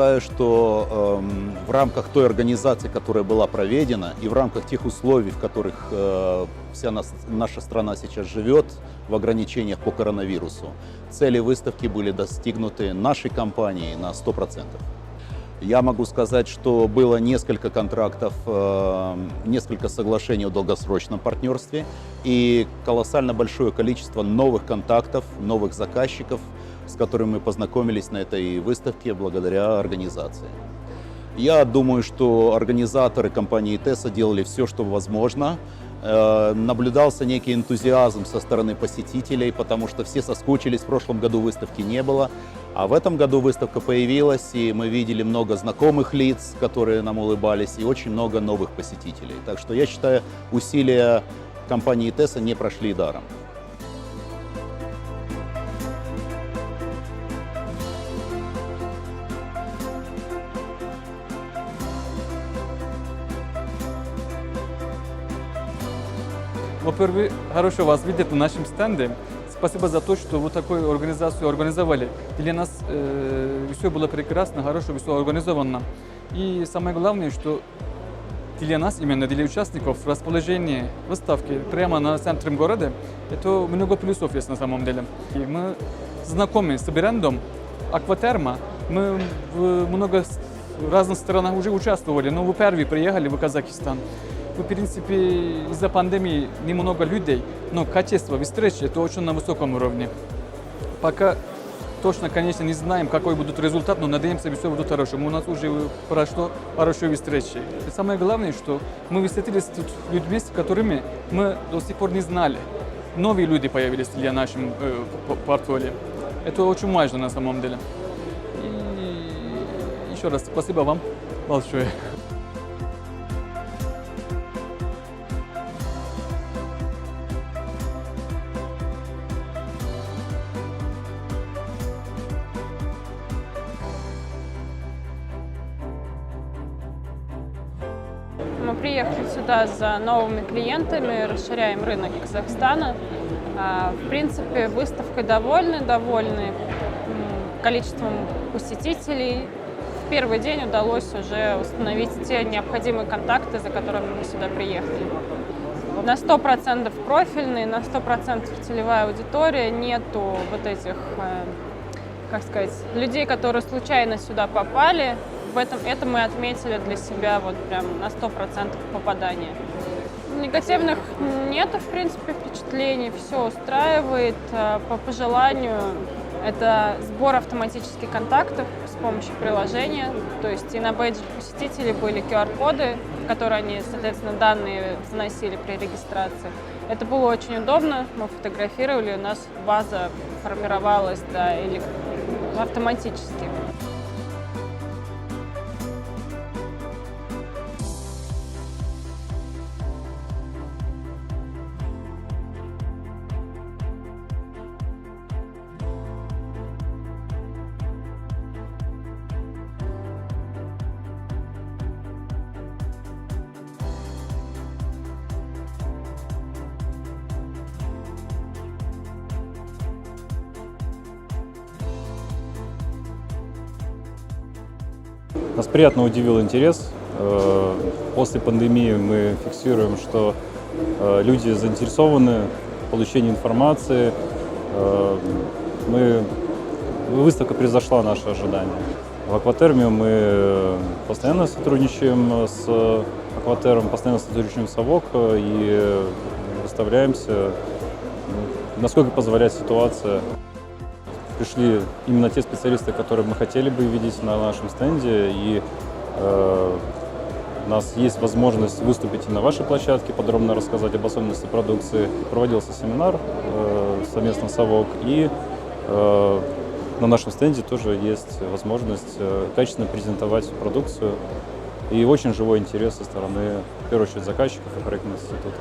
считаю, что в рамках той организации, которая была проведена, и в рамках тех условий, в которых вся наша страна сейчас живет, в ограничениях по коронавирусу, цели выставки были достигнуты нашей компанией на 100%. Я могу сказать, что было несколько контрактов, несколько соглашений о долгосрочном партнерстве и колоссально большое количество новых контактов, новых заказчиков, с которыми мы познакомились на этой выставке благодаря организации. Я думаю, что организаторы компании ТЭСА делали все, что возможно. Наблюдался некий энтузиазм со стороны посетителей, потому что все соскучились, в прошлом году выставки не было. А в этом году выставка появилась, и мы видели много знакомых лиц, которые нам улыбались, и очень много новых посетителей. Так что я считаю, усилия компании ТЭСА не прошли даром. Во-первых, хорошо вас видеть на нашем стенде. Спасибо за то, что вы такую организацию организовали. Для нас все было прекрасно, хорошо, все организовано. И самое главное, что для нас, именно для участников, расположение выставки прямо на центре города, это много плюсов есть на самом деле. И мы знакомы с брендом Акватерма. Мы в много разных странах уже участвовали, но вы первые приехали в Казахстан. В принципе, из-за пандемии немного людей, но качество встречи это очень на высоком уровне. Пока точно, конечно, не знаем, какой будет результат, но надеемся, все будет хорошо. У нас уже прошло хорошие встречи. И самое главное, что мы встретились с людьми, с которыми мы до сих пор не знали. Новые люди появились для нашего портфолио. Это очень важно на самом деле. И еще раз спасибо вам большое. Мы приехали сюда за новыми клиентами, расширяем рынок Казахстана. В принципе, выставкой довольны количеством посетителей. В первый день удалось уже установить те необходимые контакты, за которыми мы сюда приехали. На 100% профильный, на 100% целевая аудитория, нету вот этих, как сказать, людей, которые случайно сюда попали. Это мы отметили для себя вот прям на 100% попадания. Негативных нету, в принципе, впечатлений, все устраивает. По пожеланию это сбор автоматических контактов с помощью приложения. То есть и на бейджах посетителей были QR-коды, в которые они, соответственно, данные заносили при регистрации. Это было очень удобно, мы фотографировали, у нас база формировалась автоматически. Нас приятно удивил интерес. После пандемии мы фиксируем, что люди заинтересованы в получении информации. Выставка превзошла наши ожидания. В Акватерме мы постоянно сотрудничаем с Акватером, постоянно сотрудничаем с АВОК и выставляемся, насколько позволяет ситуация. Пришли именно те специалисты, которые мы хотели бы видеть на нашем стенде, и у нас есть возможность выступить и на вашей площадке, подробно рассказать об особенностях продукции. Проводился семинар совместно с АВОК, и на нашем стенде тоже есть возможность качественно презентовать продукцию и очень живой интерес со стороны, в первую очередь, заказчиков и проектных институтов.